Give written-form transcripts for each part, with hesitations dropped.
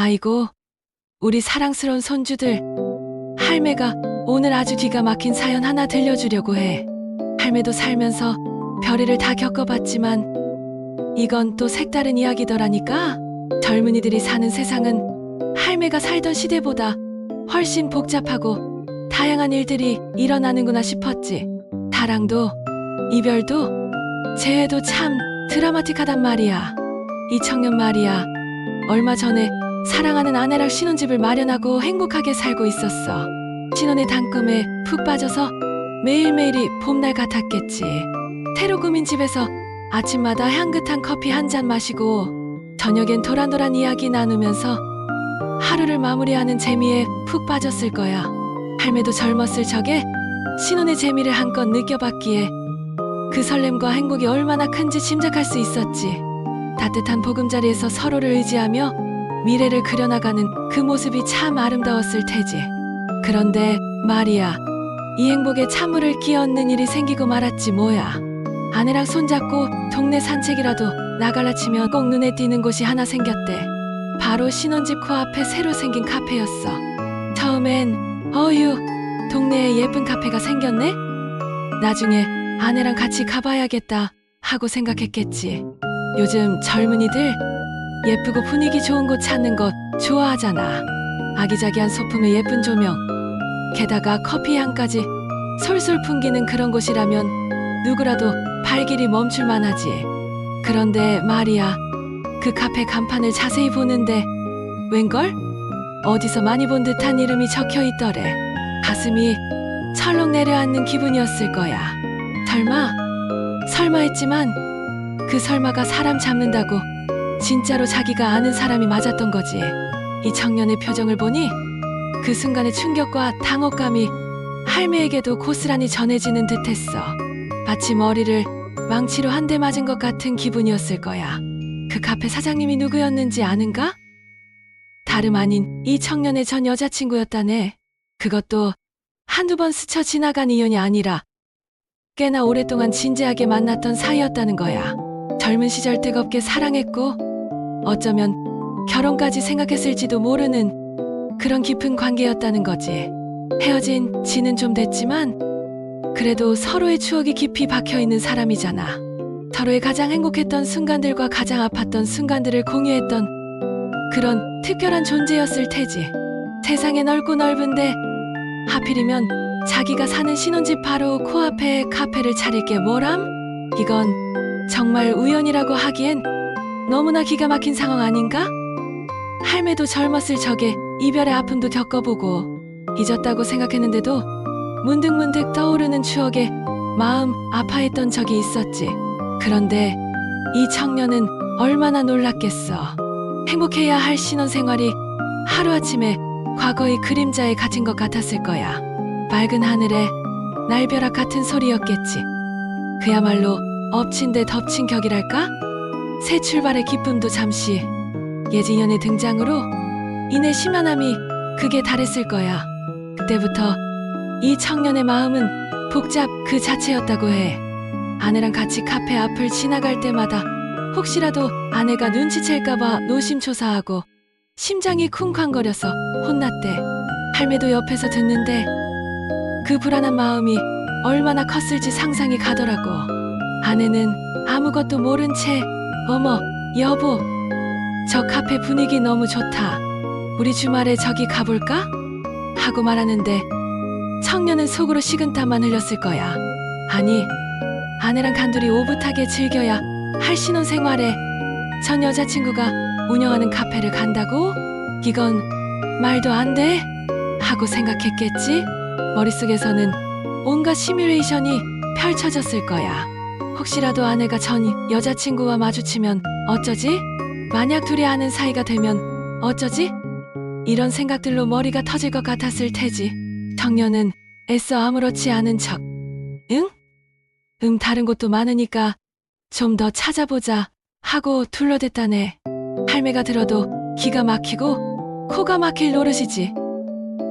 아이고, 우리 사랑스러운 손주들. 할매가 오늘 아주 기가 막힌 사연 하나 들려주려고 해. 할매도 살면서 별일을 다 겪어봤지만 이건 또 색다른 이야기더라니까. 젊은이들이 사는 세상은 할매가 살던 시대보다 훨씬 복잡하고 다양한 일들이 일어나는구나 싶었지. 사랑도 이별도 재회도 참 드라마틱하단 말이야. 이 청년 말이야, 얼마 전에 사랑하는 아내랑 신혼집을 마련하고 행복하게 살고 있었어. 신혼의 단꿈에 푹 빠져서 매일매일이 봄날 같았겠지. 새로 꾸민 집에서 아침마다 향긋한 커피 한 잔 마시고 저녁엔 도란도란 이야기 나누면서 하루를 마무리하는 재미에 푹 빠졌을 거야. 할매도 젊었을 적에 신혼의 재미를 한껏 느껴봤기에 그 설렘과 행복이 얼마나 큰지 짐작할 수 있었지. 따뜻한 보금자리에서 서로를 의지하며 미래를 그려나가는 그 모습이 참 아름다웠을 테지. 그런데 말이야, 이 행복에 찬물을 끼얹는 일이 생기고 말았지 뭐야. 아내랑 손잡고 동네 산책이라도 나갈라 치면 꼭 눈에 띄는 곳이 하나 생겼대. 바로 신혼집 코앞에 새로 생긴 카페였어. 처음엔 어휴, 동네에 예쁜 카페가 생겼네? 나중에 아내랑 같이 가봐야겠다 하고 생각했겠지. 요즘 젊은이들 예쁘고 분위기 좋은 곳 찾는 것 좋아하잖아. 아기자기한 소품에 예쁜 조명, 게다가 커피 향까지 솔솔 풍기는 그런 곳이라면 누구라도 발길이 멈출만 하지. 그런데 말이야, 그 카페 간판을 자세히 보는데 웬걸? 어디서 많이 본 듯한 이름이 적혀 있더래. 가슴이 철렁 내려앉는 기분이었을 거야. 설마 했지만 그 설마가 사람 잡는다고 진짜로 자기가 아는 사람이 맞았던 거지. 이 청년의 표정을 보니 그 순간의 충격과 당혹감이 할매에게도 고스란히 전해지는 듯했어. 마치 머리를 망치로 한 대 맞은 것 같은 기분이었을 거야. 그 카페 사장님이 누구였는지 아는가? 다름 아닌 이 청년의 전 여자친구였다네. 그것도 한두 번 스쳐 지나간 인연이 아니라 꽤나 오랫동안 진지하게 만났던 사이였다는 거야. 젊은 시절 뜨겁게 사랑했고 어쩌면 결혼까지 생각했을지도 모르는 그런 깊은 관계였다는 거지. 헤어진 지는 좀 됐지만 그래도 서로의 추억이 깊이 박혀있는 사람이잖아. 서로의 가장 행복했던 순간들과 가장 아팠던 순간들을 공유했던 그런 특별한 존재였을 테지. 세상에 넓고 넓은데 하필이면 자기가 사는 신혼집 바로 코앞에 카페를 차릴 게 뭐람? 이건 정말 우연이라고 하기엔 너무나 기가 막힌 상황 아닌가? 할매도 젊었을 적에 이별의 아픔도 겪어보고 잊었다고 생각했는데도 문득문득 떠오르는 추억에 마음 아파했던 적이 있었지. 그런데 이 청년은 얼마나 놀랐겠어. 행복해야 할 신혼생활이 하루아침에 과거의 그림자에 갇힌 것 같았을 거야. 맑은 하늘에 날벼락 같은 소리였겠지. 그야말로 엎친 데 덮친 격이랄까? 새 출발의 기쁨도 잠시, 예진연의 등장으로 인해 심란함이 극에 달했을 거야. 그때부터 이 청년의 마음은 복잡 그 자체였다고 해. 아내랑 같이 카페 앞을 지나갈 때마다 혹시라도 아내가 눈치챌까봐 노심초사하고 심장이 쿵쾅거려서 혼났대. 할매도 옆에서 듣는데 그 불안한 마음이 얼마나 컸을지 상상이 가더라고. 아내는 아무것도 모른 채 어머, 여보, 저 카페 분위기 너무 좋다. 우리 주말에 저기 가볼까? 하고 말하는데 청년은 속으로 식은땀만 흘렸을 거야. 아니, 아내랑 단둘이 오붓하게 즐겨야 할 신혼생활에 전 여자친구가 운영하는 카페를 간다고? 이건 말도 안 돼? 하고 생각했겠지? 머릿속에서는 온갖 시뮬레이션이 펼쳐졌을 거야. 혹시라도 아내가 전 여자친구와 마주치면 어쩌지? 만약 둘이 아는 사이가 되면 어쩌지? 이런 생각들로 머리가 터질 것 같았을 테지. 청년은 애써 아무렇지 않은 척 응? 다른 곳도 많으니까 좀 더 찾아보자 하고 둘러댔다네. 할매가 들어도 기가 막히고 코가 막힐 노릇이지.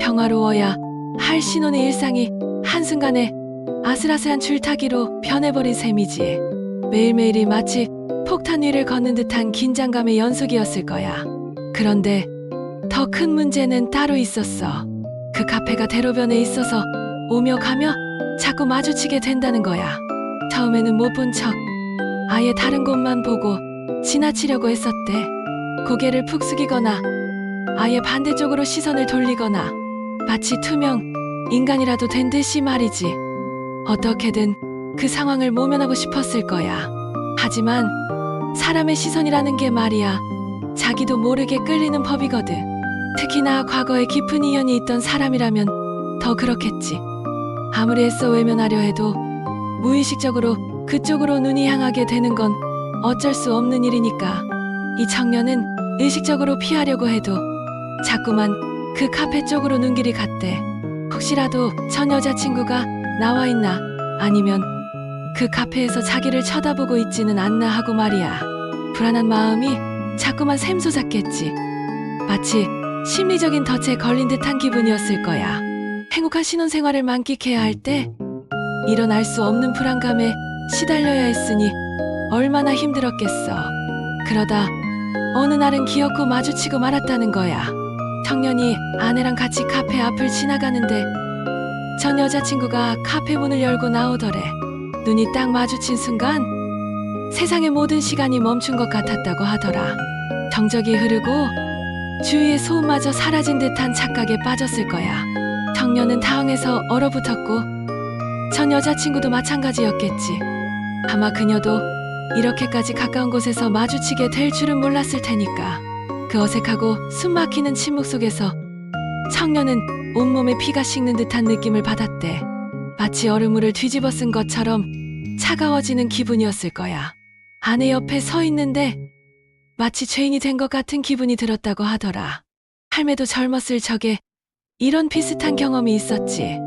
평화로워야 할 신혼의 일상이 한순간에 아슬아슬한 줄타기로 변해버린 셈이지. 매일매일이 마치 폭탄 위를 걷는 듯한 긴장감의 연속이었을 거야. 그런데 더 큰 문제는 따로 있었어. 그 카페가 대로변에 있어서 오며 가며 자꾸 마주치게 된다는 거야. 처음에는 못 본 척 아예 다른 곳만 보고 지나치려고 했었대. 고개를 푹 숙이거나 아예 반대쪽으로 시선을 돌리거나 마치 투명 인간이라도 된 듯이 말이지. 어떻게든 그 상황을 모면하고 싶었을 거야. 하지만 사람의 시선이라는 게 말이야, 자기도 모르게 끌리는 법이거든. 특히나 과거에 깊은 인연이 있던 사람이라면 더 그렇겠지. 아무리 애써 외면하려 해도 무의식적으로 그쪽으로 눈이 향하게 되는 건 어쩔 수 없는 일이니까. 이 청년은 의식적으로 피하려고 해도 자꾸만 그 카페 쪽으로 눈길이 갔대. 혹시라도 전 여자친구가 나와 있나, 아니면 그 카페에서 자기를 쳐다보고 있지는 않나 하고 말이야. 불안한 마음이 자꾸만 샘솟았겠지. 마치 심리적인 덫에 걸린 듯한 기분이었을 거야. 행복한 신혼생활을 만끽해야 할 때 이런 알 수 없는 불안감에 시달려야 했으니 얼마나 힘들었겠어. 그러다 어느 날은 기어코 마주치고 말았다는 거야. 청년이 아내랑 같이 카페 앞을 지나가는데 전 여자친구가 카페 문을 열고 나오더래. 눈이 딱 마주친 순간 세상의 모든 시간이 멈춘 것 같았다고 하더라. 정적이 흐르고 주위의 소음마저 사라진 듯한 착각에 빠졌을 거야. 청년은 당황해서 얼어붙었고 전 여자친구도 마찬가지였겠지. 아마 그녀도 이렇게까지 가까운 곳에서 마주치게 될 줄은 몰랐을 테니까. 그 어색하고 숨막히는 침묵 속에서 청년은 온몸에 피가 식는 듯한 느낌을 받았대. 마치 얼음물을 뒤집어 쓴 것처럼 차가워지는 기분이었을 거야. 아내 옆에 서 있는데 마치 죄인이 된 것 같은 기분이 들었다고 하더라. 할매도 젊었을 적에 이런 비슷한 경험이 있었지.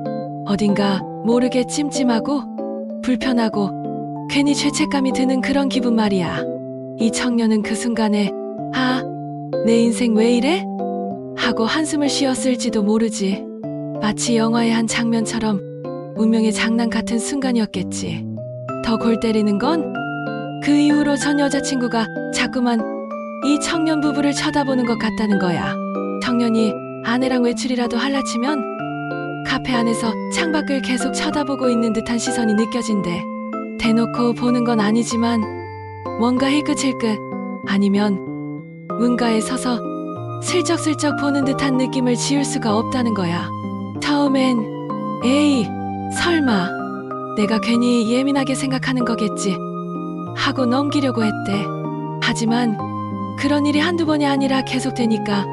어딘가 모르게 찜찜하고 불편하고 괜히 죄책감이 드는 그런 기분 말이야. 이 청년은 그 순간에 아, 내 인생 왜 이래? 하고 한숨을 쉬었을지도 모르지. 마치 영화의 한 장면처럼 운명의 장난 같은 순간이었겠지. 더 골 때리는 건 그 이후로 전 여자친구가 자꾸만 이 청년 부부를 쳐다보는 것 같다는 거야. 청년이 아내랑 외출이라도 할라치면 카페 안에서 창밖을 계속 쳐다보고 있는 듯한 시선이 느껴진대. 대놓고 보는 건 아니지만 뭔가 힐끗힐끗 아니면 문가에 서서 슬쩍슬쩍 보는 듯한 느낌을 지울 수가 없다는 거야. 처음엔 에이 설마 내가 괜히 예민하게 생각하는 거겠지 하고 넘기려고 했대. 하지만 그런 일이 한두 번이 아니라 계속되니까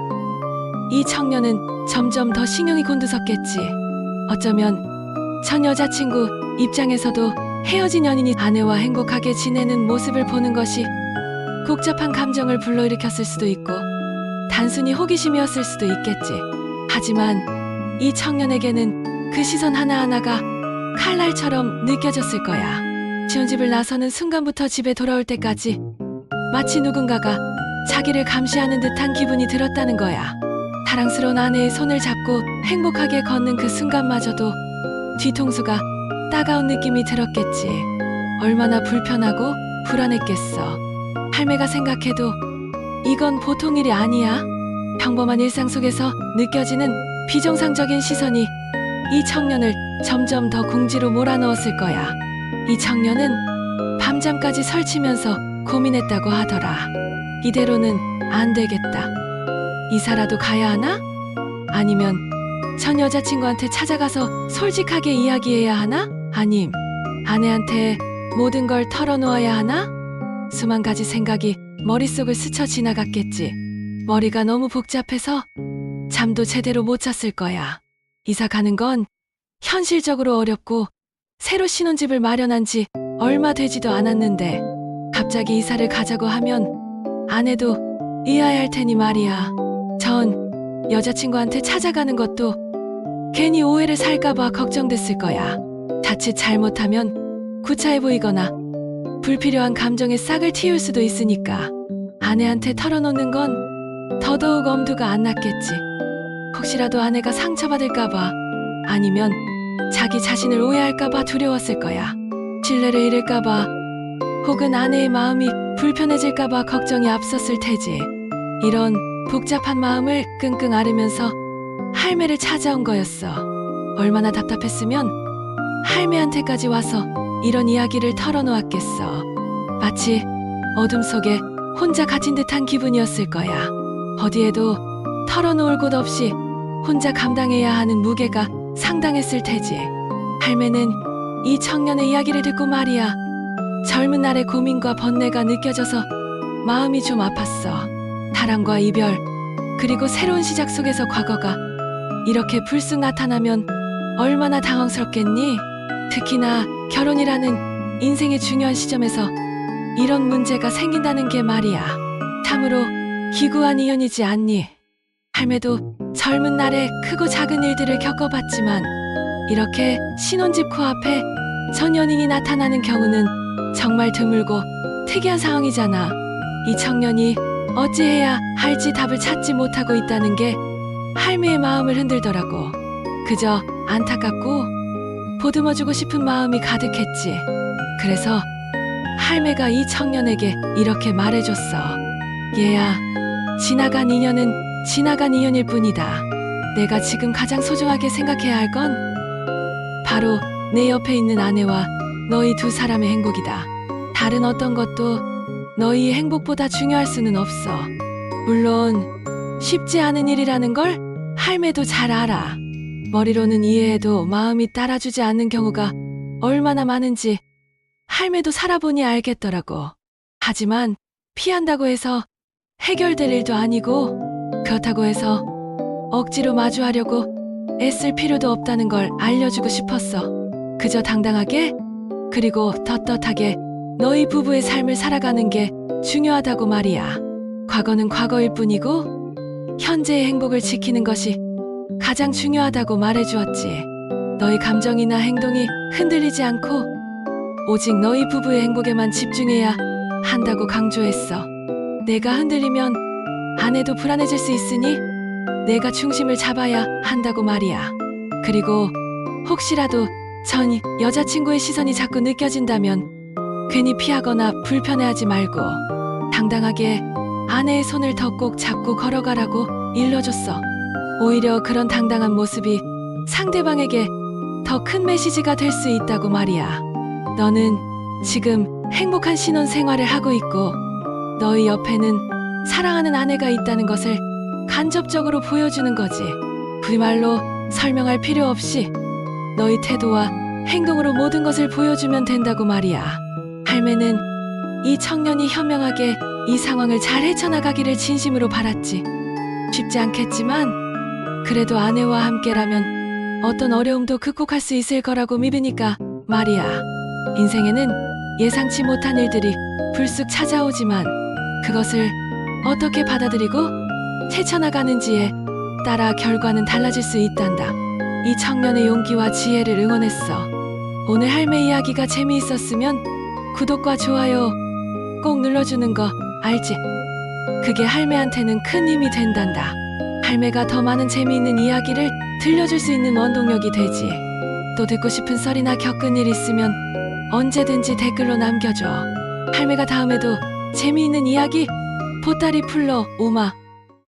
이 청년은 점점 더 신경이 곤두섰겠지. 어쩌면 전 여자친구 입장에서도 헤어진 연인이 아내와 행복하게 지내는 모습을 보는 것이 복잡한 감정을 불러일으켰을 수도 있고 단순히 호기심이었을 수도 있겠지. 하지만 이 청년에게는 그 시선 하나하나가 칼날처럼 느껴졌을 거야. 지원집을 나서는 순간부터 집에 돌아올 때까지 마치 누군가가 자기를 감시하는 듯한 기분이 들었다는 거야. 사랑스러운 아내의 손을 잡고 행복하게 걷는 그 순간마저도 뒤통수가 따가운 느낌이 들었겠지. 얼마나 불편하고 불안했겠어. 할매가 생각해도 이건 보통 일이 아니야. 평범한 일상 속에서 느껴지는 비정상적인 시선이 이 청년을 점점 더 궁지로 몰아넣었을 거야. 이 청년은 밤잠까지 설치면서 고민했다고 하더라. 이대로는 안 되겠다. 이사라도 가야 하나? 아니면 전 여자친구한테 찾아가서 솔직하게 이야기해야 하나? 아님 아내한테 모든 걸 털어놓아야 하나? 수만 가지 생각이 머릿속을 스쳐 지나갔겠지. 머리가 너무 복잡해서 잠도 제대로 못 잤을 거야. 이사 가는 건 현실적으로 어렵고 새로 신혼집을 마련한 지 얼마 되지도 않았는데 갑자기 이사를 가자고 하면 아내도 의아해할 테니 말이야. 전 여자친구한테 찾아가는 것도 괜히 오해를 살까봐 걱정됐을 거야. 자칫 잘못하면 구차해 보이거나 불필요한 감정에 싹을 틔울 수도 있으니까 아내한테 털어놓는 건 더더욱 엄두가 안 났겠지. 혹시라도 아내가 상처받을까봐 아니면 자기 자신을 오해할까봐 두려웠을 거야. 신뢰를 잃을까봐 혹은 아내의 마음이 불편해질까봐 걱정이 앞섰을 테지. 이런 복잡한 마음을 끙끙 앓으면서 할매를 찾아온 거였어. 얼마나 답답했으면 할매한테까지 와서 이런 이야기를 털어놓았겠어. 마치 어둠 속에 혼자 갇힌 듯한 기분이었을 거야. 어디에도 털어놓을 곳 없이 혼자 감당해야 하는 무게가 상당했을 테지. 할매는 이 청년의 이야기를 듣고 말이야. 젊은 날의 고민과 번뇌가 느껴져서 마음이 좀 아팠어. 사랑과 이별, 그리고 새로운 시작 속에서 과거가 이렇게 불쑥 나타나면 얼마나 당황스럽겠니? 특히나 결혼이라는 인생의 중요한 시점에서 이런 문제가 생긴다는 게 말이야. 참으로 기구한 인연이지 않니? 할매도 젊은 날에 크고 작은 일들을 겪어봤지만 이렇게 신혼집 코앞에 전 연인이 나타나는 경우는 정말 드물고 특이한 상황이잖아. 이 청년이 어찌해야 할지 답을 찾지 못하고 있다는 게 할매의 마음을 흔들더라고. 그저 안타깝고 보듬어주고 싶은 마음이 가득했지. 그래서 할매가 이 청년에게 이렇게 말해줬어. 얘야, 지나간 인연은 지나간 인연일 뿐이다. 내가 지금 가장 소중하게 생각해야 할 건 바로 내 옆에 있는 아내와 너희 두 사람의 행복이다. 다른 어떤 것도 너희의 행복보다 중요할 수는 없어. 물론 쉽지 않은 일이라는 걸 할매도 잘 알아. 머리로는 이해해도 마음이 따라주지 않는 경우가 얼마나 많은지 할매도 살아보니 알겠더라고. 하지만 피한다고 해서 해결될 일도 아니고 그렇다고 해서 억지로 마주하려고 애쓸 필요도 없다는 걸 알려주고 싶었어. 그저 당당하게 그리고 떳떳하게 너희 부부의 삶을 살아가는 게 중요하다고 말이야. 과거는 과거일 뿐이고 현재의 행복을 지키는 것이 가장 중요하다고 말해주었지. 너희 감정이나 행동이 흔들리지 않고 오직 너희 부부의 행복에만 집중해야 한다고 강조했어. 내가 흔들리면 아내도 불안해질 수 있으니 내가 중심을 잡아야 한다고 말이야. 그리고 혹시라도 전 여자친구의 시선이 자꾸 느껴진다면 괜히 피하거나 불편해하지 말고 당당하게 아내의 손을 더 꼭 잡고 걸어가라고 일러줬어. 오히려 그런 당당한 모습이 상대방에게 더 큰 메시지가 될 수 있다고 말이야. 너는 지금 행복한 신혼 생활을 하고 있고 너희 옆에는 사랑하는 아내가 있다는 것을 간접적으로 보여주는 거지. 그말로 설명할 필요 없이 너희 태도와 행동으로 모든 것을 보여주면 된다고 말이야. 할매는 이 청년이 현명하게 이 상황을 잘 헤쳐나가기를 진심으로 바랐지. 쉽지 않겠지만 그래도 아내와 함께라면 어떤 어려움도 극복할 수 있을 거라고 믿으니까 말이야. 인생에는 예상치 못한 일들이 불쑥 찾아오지만 그것을 어떻게 받아들이고 헤쳐나가는지에 따라 결과는 달라질 수 있단다. 이 청년의 용기와 지혜를 응원했어. 오늘 할매 이야기가 재미있었으면 구독과 좋아요 꼭 눌러주는 거 알지? 그게 할매한테는 큰 힘이 된단다. 할매가 더 많은 재미있는 이야기를 들려줄 수 있는 원동력이 되지. 또 듣고 싶은 썰이나 겪은 일 있으면 언제든지 댓글로 남겨줘. 할매가 다음에도 재미있는 이야기 보따리 풀러 오마.